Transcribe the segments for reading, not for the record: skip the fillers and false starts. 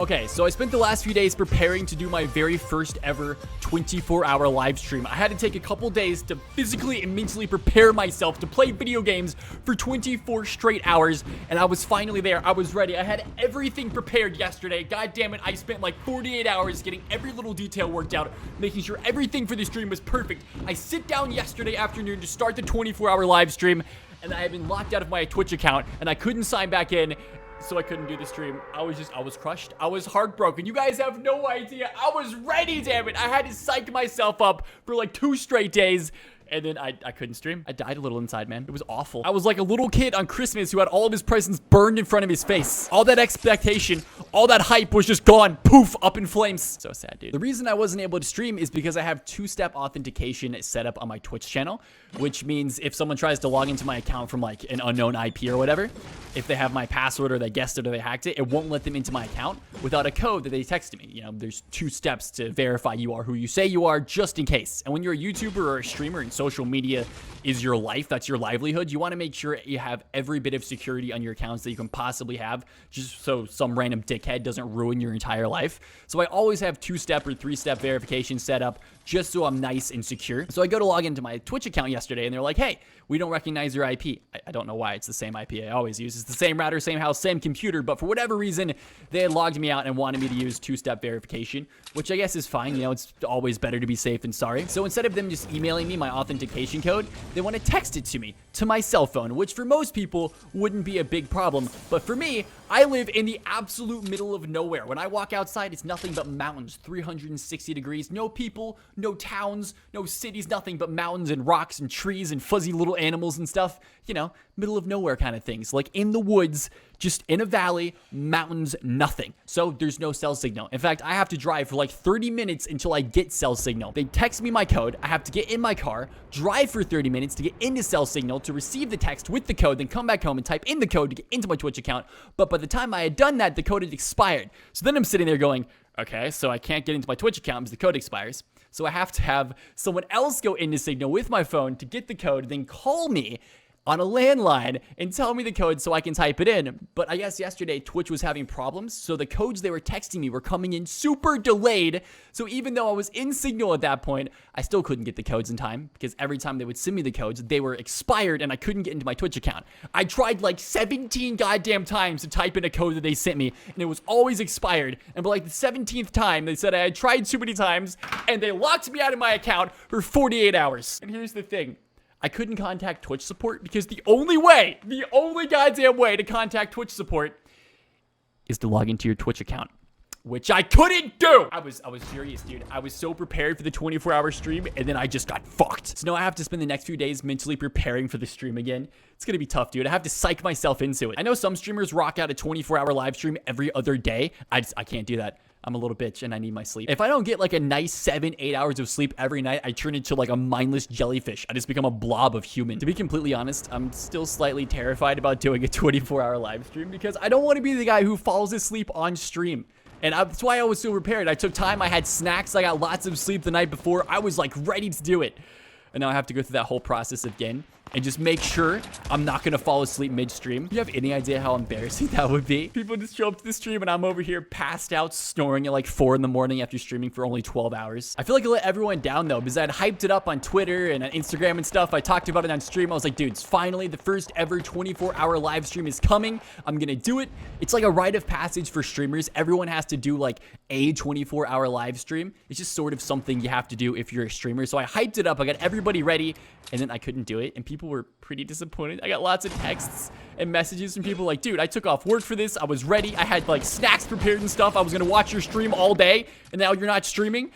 Okay, so I spent the last few days preparing to do my very first ever 24-hour live stream. I had to take a couple days to physically and mentally prepare myself to play video games for 24 straight hours, and I was finally there. I was ready. I had everything prepared yesterday. God damn it, I spent like 48 hours getting every little detail worked out, making sure everything for the stream was perfect. I sit down yesterday afternoon to start the 24-hour live stream, and I had been locked out of my Twitch account, and I couldn't sign back in, so I couldn't do the stream. I was crushed. I was heartbroken. You guys have no idea. I was ready, damn it. I had to psych myself up for like 2 straight days. And then I couldn't stream. I died a little inside, man. It was awful. I was like a little kid on Christmas who had all of his presents burned in front of his face. All that expectation, all that hype was just gone. Poof, up in flames. So sad, dude. The reason I wasn't able to stream is because I have 2-step authentication set up on my Twitch channel, which means if someone tries to log into my account from like an unknown IP or whatever, if they have my password or they guessed it or they hacked it, it won't let them into my account without a code that they texted me. You know, there's 2 steps to verify you are who you say you are, just in case. And when you're a YouTuber or a streamer and social media is your life, that's your livelihood, you want to make sure you have every bit of security on your accounts that you can possibly have, just so some random dickhead doesn't ruin your entire life. So I always have 2-step or 3-step verification set up just so I'm nice and secure. So I go to log into my Twitch account yesterday and they're like, hey, we don't recognize your IP. I don't know why. It's the same IP I always use. It's the same router, same house, same computer, but for whatever reason, they had logged me out and wanted me to use 2-step verification, which I guess is fine. You know, it's always better to be safe than sorry. So instead of them just emailing me my authentication code, they want to text it to me, to my cell phone, which for most people wouldn't be a big problem. But for me, I live in the absolute middle of nowhere. When I walk outside, it's nothing but mountains, 360 degrees, no people, no towns, no cities, nothing but mountains and rocks and trees and fuzzy little animals and stuff. You know, middle of nowhere kind of things, like in the woods, just in a valley, mountains, nothing. So there's no cell signal. In fact, I have to drive for like 30 minutes until I get cell signal. They text me my code. I have to get in my car, drive for 30 minutes to get into cell signal to receive the text with the code, then come back home and type in the code to get into my Twitch account. But by the time I had done that, the code had expired. So then I'm sitting there going, okay, so I can't get into my Twitch account because the code expires. So I have to have someone else go into Signal with my phone to get the code, then call me on a landline and tell me the code so I can type it in. But I guess yesterday Twitch was having problems, so the codes they were texting me were coming in super delayed. So even though I was in Signal at that point, I still couldn't get the codes in time because every time they would send me the codes, they were expired and I couldn't get into my Twitch account. I tried like 17 goddamn times to type in a code that they sent me and it was always expired. And by like the 17th time, they said I had tried too many times and they locked me out of my account for 48 hours. And here's the thing. I couldn't contact Twitch support because the only goddamn way to contact Twitch support is to log into your Twitch account, which I couldn't do. I was furious, dude. I was so prepared for the 24-hour stream, and then I just got fucked. So now I have to spend the next few days mentally preparing for the stream again. It's gonna be tough, dude. I have to psych myself into it. I know some streamers rock out a 24-hour live stream every other day. I can't do that. I'm a little bitch and I need my sleep. If I don't get like a nice 7-8 hours of sleep every night, I turn into like a mindless jellyfish. I just become a blob of human. To be completely honest, I'm still slightly terrified about doing a 24-hour live stream because I don't want to be the guy who falls asleep on stream. And that's why I was so prepared. I took time, I had snacks, I got lots of sleep the night before. I was like ready to do it. And now I have to go through that whole process again and just make sure I'm not going to fall asleep midstream. Do you have any idea how embarrassing that would be? People just show up to the stream and I'm over here passed out, snoring at like 4 in the morning after streaming for only 12 hours. I feel like I let everyone down though, because I had hyped it up on Twitter and on Instagram and stuff. I talked about it on stream. I was like, dudes, finally the first ever 24-hour live stream is coming. I'm going to do it. It's like a rite of passage for streamers. Everyone has to do like a 24-hour live stream. It's just sort of something you have to do if you're a streamer. So I hyped it up. I got everybody ready and then I couldn't do it. And people were pretty disappointed. I got lots of texts and messages from people like, dude, I took off work for this. I was ready. I had like snacks prepared and stuff. I was going to watch your stream all day and now you're not streaming.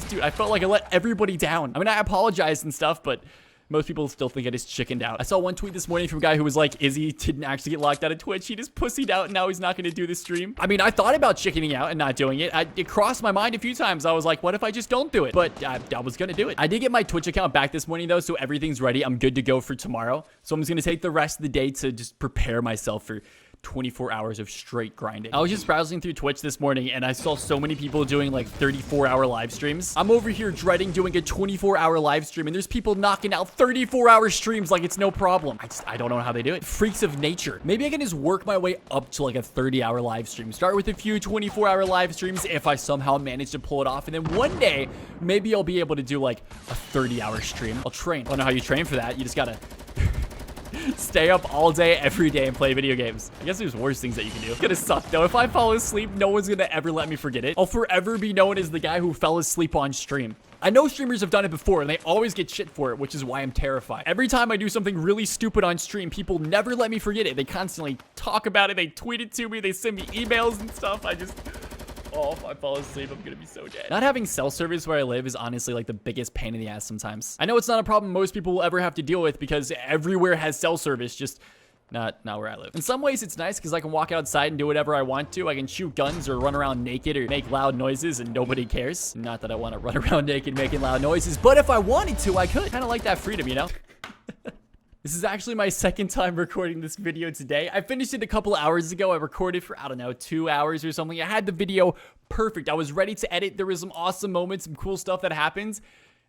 Dude, I felt like I let everybody down. I mean, I apologized and stuff, but most people still think I just chickened out. I saw one tweet this morning from a guy who was like, Izzy didn't actually get locked out of Twitch. He just pussied out and now he's not going to do the stream. I mean, I thought about chickening out and not doing it. It crossed my mind a few times. I was like, what if I just don't do it? But I was going to do it. I did get my Twitch account back this morning though, so everything's ready. I'm good to go for tomorrow. So I'm just going to take the rest of the day to just prepare myself for 24 hours of straight grinding. I was just browsing through Twitch this morning and I saw so many people doing like 34-hour live streams. I'm over here dreading doing a 24-hour live stream, and there's people knocking out 34-hour streams like it's no problem. I don't know how they do it. Freaks of nature. Maybe I can just work my way up to like a 30-hour live stream. Start with a few 24-hour live streams if I somehow manage to pull it off, and then one day maybe I'll be able to do like a 30-hour stream. I'll train. I don't know how you train for that. You just gotta stay up all day, every day, and play video games. I guess there's worse things that you can do. It's gonna suck, though. If I fall asleep, no one's gonna ever let me forget it. I'll forever be known as the guy who fell asleep on stream. I know streamers have done it before, and they always get shit for it, which is why I'm terrified. Every time I do something really stupid on stream, people never let me forget it. They constantly talk about it. They tweet it to me. They send me emails and stuff. Oh, if I fall asleep, I'm gonna be so dead. Not having cell service where I live is honestly like the biggest pain in the ass sometimes. I know it's not a problem most people will ever have to deal with because everywhere has cell service, just not where I live. In some ways, it's nice because I can walk outside and do whatever I want to. I can shoot guns or run around naked or make loud noises and nobody cares. Not that I want to run around naked making loud noises, but if I wanted to, I could. Kind of like that freedom, you know? This is actually my second time recording this video today. I finished it a couple hours ago. I recorded for, I don't know, 2 hours or something. I had the video perfect. I was ready to edit. There was some awesome moments, some cool stuff that happens.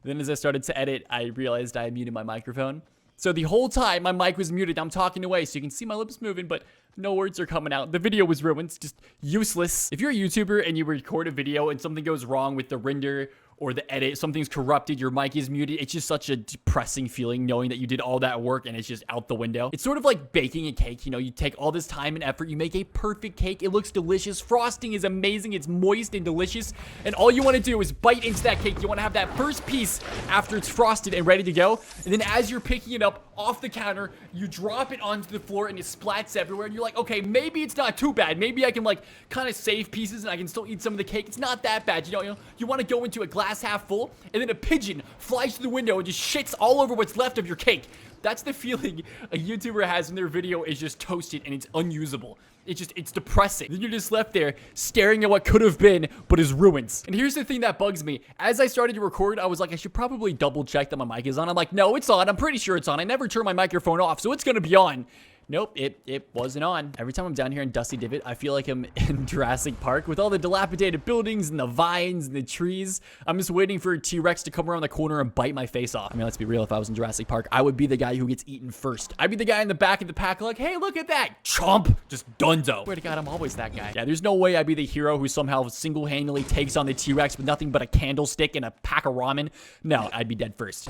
Then as I started to edit, I realized I muted my microphone. So the whole time my mic was muted, I'm talking away, so you can see my lips moving, but no words are coming out. The video was ruined. It's just useless. If you're a YouTuber and you record a video and something goes wrong with the render or the edit, something's corrupted, your mic is muted, it's just such a depressing feeling knowing that you did all that work and it's just out the window. It's sort of like baking a cake. You know, you take all this time and effort, you make a perfect cake, it looks delicious, frosting is amazing, it's moist and delicious, and all you want to do is bite into that cake. You want to have that first piece after it's frosted and ready to go, and then as you're picking it up off the counter, you drop it onto the floor and it splats everywhere, and you're like, okay, maybe it's not too bad, maybe I can like kind of save pieces and I can still eat some of the cake. It's not that bad. You know, you want to go into a glass half full, and then a pigeon flies through the window and just shits all over what's left of your cake. That's the feeling a YouTuber has when their video is just toasted and it's unusable. It's depressing. Then you're just left there staring at what could have been, but is ruins. And here's the thing that bugs me. As I started to record, I was like, I should probably double check that my mic is on. I'm like, no, it's on. I'm pretty sure it's on. I never turn my microphone off, so it's gonna be on. Nope, it wasn't on. Every time I'm down here in Dusty Divot, I feel like I'm in Jurassic Park with all the dilapidated buildings and the vines and the trees. I'm just waiting for a T-Rex to come around the corner and bite my face off. I mean, let's be real, if I was in Jurassic Park, I would be the guy who gets eaten first. I'd be the guy in the back of the pack like, hey, look at that, chomp, just dunzo. Swear to God, I'm always that guy. Yeah, there's no way I'd be the hero who somehow single-handedly takes on the T-Rex with nothing but a candlestick and a pack of ramen. No, I'd be dead first.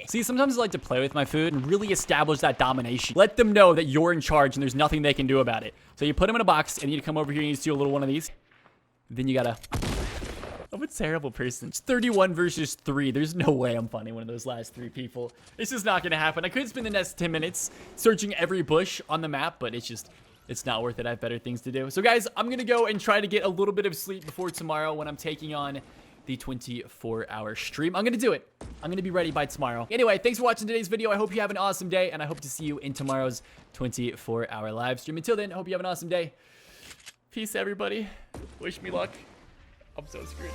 See, sometimes I like to play with my food and really establish that domination. Let them know that you're in charge and there's nothing they can do about it. So you put them in a box and you come over here and you steal a little one of these. Then you gotta... I'm a terrible person. It's 31 versus 3. There's no way I'm finding one of those last 3 people. It's just not gonna happen. I could spend the next 10 minutes searching every bush on the map, but it's not worth it. I have better things to do. So guys, I'm gonna go and try to get a little bit of sleep before tomorrow when I'm taking on the 24-hour stream. I'm gonna do it. I'm gonna be ready by tomorrow. Anyway, thanks for watching today's video. I hope you have an awesome day, and I hope to see you in tomorrow's 24-hour live stream. Until then, I hope you have an awesome day. Peace, everybody. Wish me luck. I'm so screwed.